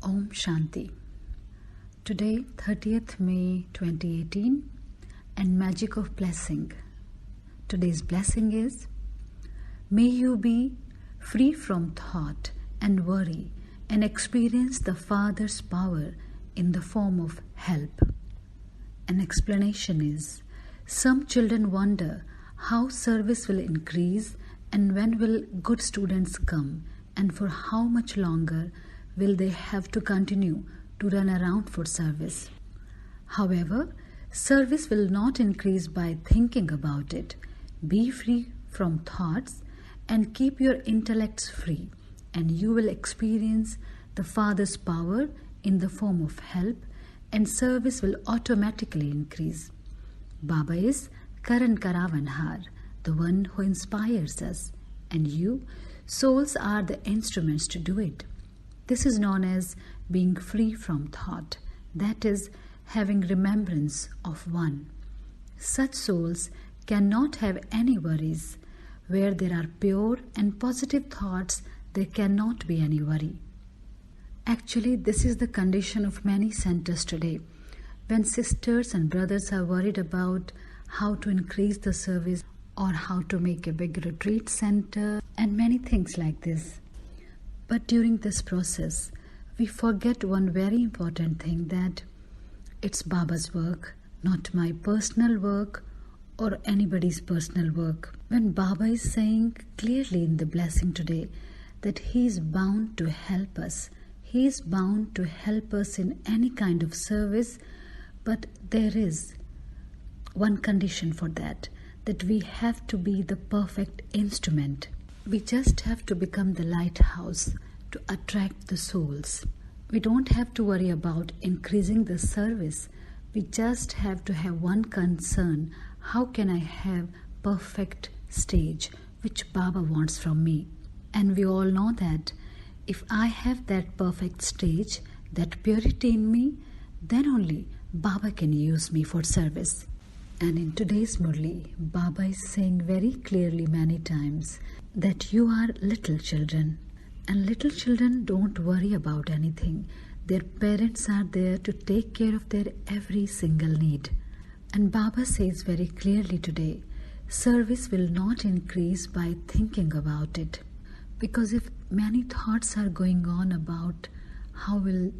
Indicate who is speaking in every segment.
Speaker 1: Om Shanti. Today, 30th May 2018, and Magic of Blessing. Today's blessing is, may you be free from thought and worry and experience the Father's power in the form of help. An explanation is, some children wonder how service will increase and when will good students come and for how much longer will they have to continue to run around for service. However, service will not increase by thinking about it. Be free from thoughts and keep your intellects free, and you will experience the Father's power in the form of help, and service will automatically increase. Baba is Karan Karavanhar, the one who inspires us, and you, souls, are the instruments to do it. This is known as being free from thought, that is, having remembrance of one. Such souls cannot have any worries. Where there are pure and positive thoughts, there cannot be any worry. Actually, this is the condition of many centers today. When sisters and brothers are worried about how to increase the service or how to make a big retreat center and many things like this. But during this process, we forget one very important thing, that it's Baba's work, not my personal work or anybody's personal work. When Baba is saying clearly in the blessing today that he is bound to help us, he is bound to help us in any kind of service, but there is one condition for that we have to be the perfect instrument. We just have to become the lighthouse to attract the souls. We don't have to worry about increasing the service. We just have to have one concern: how can I have perfect stage which Baba wants from me? And we all know that if I have that perfect stage, that purity in me, then only Baba can use me for service. And in today's Murli, Baba is saying very clearly many times that you are little children. And little children don't worry about anything. Their parents are there to take care of their every single need. And Baba says very clearly today, service will not increase by thinking about it. Because if many thoughts are going on about how will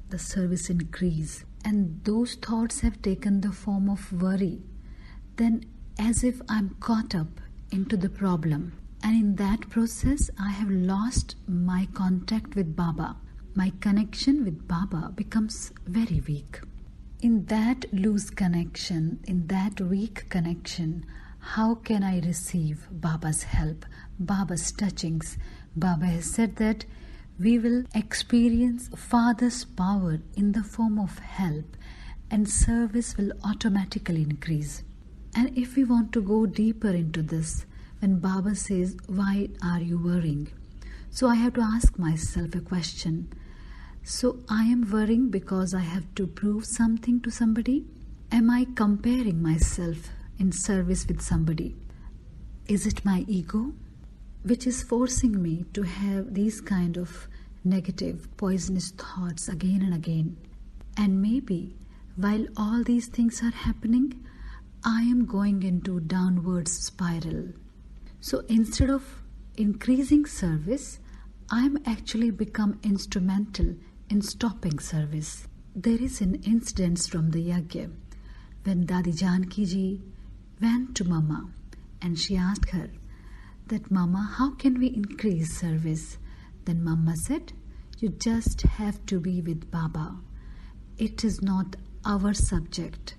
Speaker 1: the service increase, and those thoughts have taken the form of worry, then as if I'm caught up into the problem. And in that process, I have lost my contact with Baba. My connection with Baba becomes very weak. In that loose connection, in that weak connection, how can I receive Baba's help, Baba's touchings? Baba has said that we will experience Father's power in the form of help, and service will automatically increase. And if we want to go deeper into this, when Baba says, why are you worrying? So I have to ask myself a question. So I am worrying because I have to prove something to somebody? Am I comparing myself in service with somebody? Is it my ego which is forcing me to have these kind of negative, poisonous thoughts again and again? And maybe while all these things are happening, I am going into downward spiral. So instead of increasing service, I am actually become instrumental in stopping service. There is an incident from the Yagya when Dadi Janki ji went to Mama and she asked her that, Mama, how can we increase service? Then Mama said, you just have to be with Baba. It is not our subject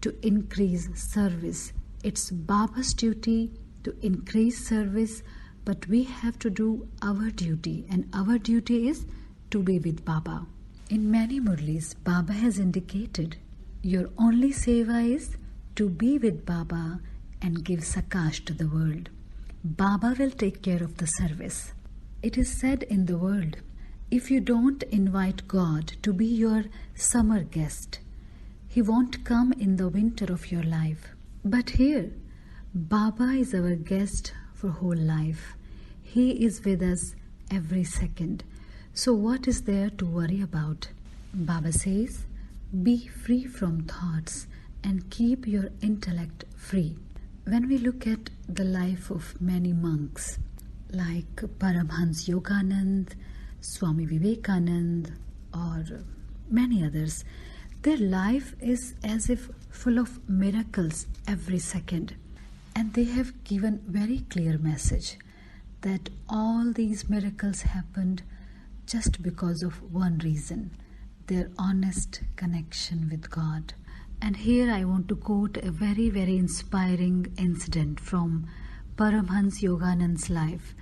Speaker 1: to increase service. It's Baba's duty to increase service, but we have to do our duty, and our duty is to be with Baba. In many Murlis, Baba has indicated your only seva is to be with Baba and give Sakash to the world. Baba will take care of the service. It is said in the world, if you don't invite God to be your summer guest, He won't come in the winter of your life. But here, Baba is our guest for whole life. He is with us every second. So what is there to worry about? Baba says, be free from thoughts and keep your intellect free. When we look at the life of many monks like Paramhans Yoganand, Swami Vivekanand, or many others, their life is as if full of miracles every second. And they have given very clear message that all these miracles happened just because of one reason, their honest connection with God. And here I want to quote a very, very inspiring incident from Paramhans Yoganand's life,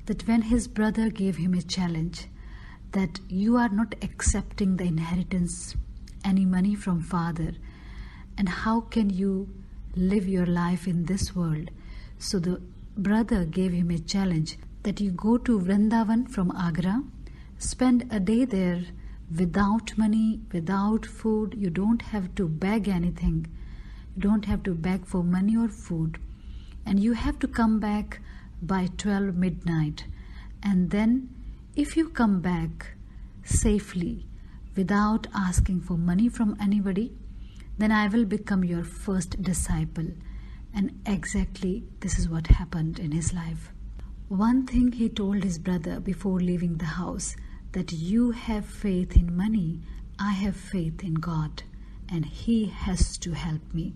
Speaker 1: that when his brother gave him a challenge that you are not accepting the inheritance, any money from father, and how can you live your life in this world? So the brother gave him a challenge that you go to Vrindavan from Agra, spend a day there without money, without food. You don't have to beg anything. You don't have to beg for money or food. And you have to come back by 12 midnight. And then if you come back safely without asking for money from anybody, then I will become your first disciple. And exactly this is what happened in his life. One thing he told his brother before leaving the house, that you have faith in money, I have faith in God, and He has to help me.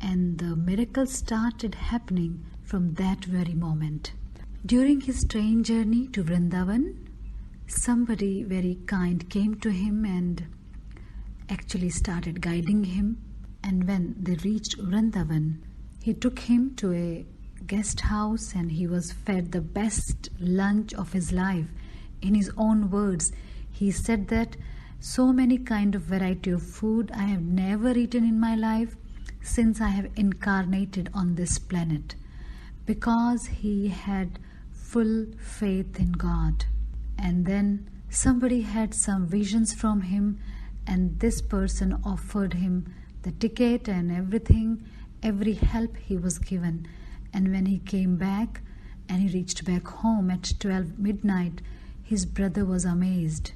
Speaker 1: And the miracle started happening from that very moment. During his train journey to Vrindavan, somebody very kind came to him and actually started guiding him. And when they reached Vrindavan, he took him to a guest house and he was fed the best lunch of his life. In his own words, he said that so many kind of variety of food I have never eaten in my life since I have incarnated on this planet, because he had full faith in God. And then somebody had some visions from him, and this person offered him the ticket and everything, every help he was given. And when he came back and he reached back home at 12 midnight, his brother was amazed.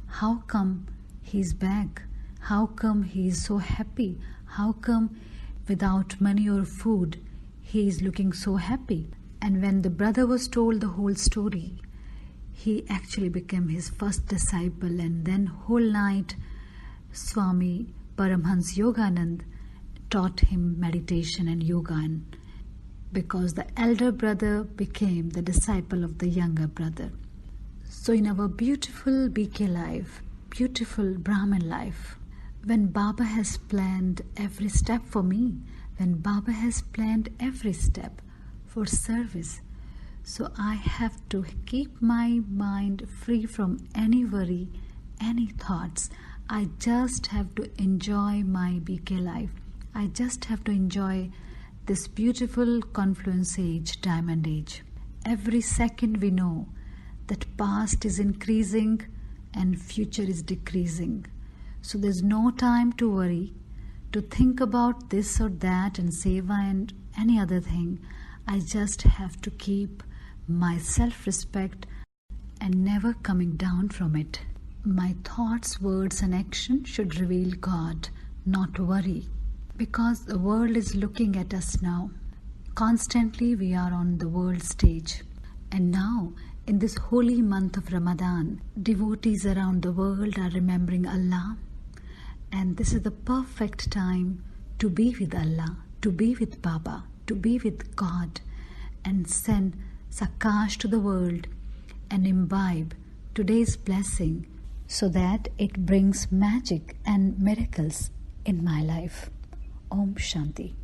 Speaker 1: How come he's back? How come he is so happy? How come without money or food he is looking so happy? And when the brother was told the whole story, he actually became his first disciple. And then whole night Swami Paramhans Yoganand taught him meditation and yoga, and because the elder brother became the disciple of the younger brother. So in our beautiful BK life, beautiful Brahman life, when Baba has planned every step for me, when Baba has planned every step for service, so I have to keep my mind free from any worry, any thoughts. I just have to enjoy my BK life. I just have to enjoy this beautiful confluence age, diamond age. Every second we know that past is increasing and future is decreasing. So there's no time to worry, to think about this or that and seva and any other thing. I just have to keep my self-respect and never coming down from it. My thoughts, words and action should reveal God, not worry. Because the world is looking at us now. Constantly we are on the world stage. And now, in this holy month of Ramadan, devotees around the world are remembering Allah. And this is the perfect time to be with Allah, to be with Baba, to be with God, and send Sakash to the world and imbibe today's blessing so that it brings magic and miracles in my life. Om Shanti.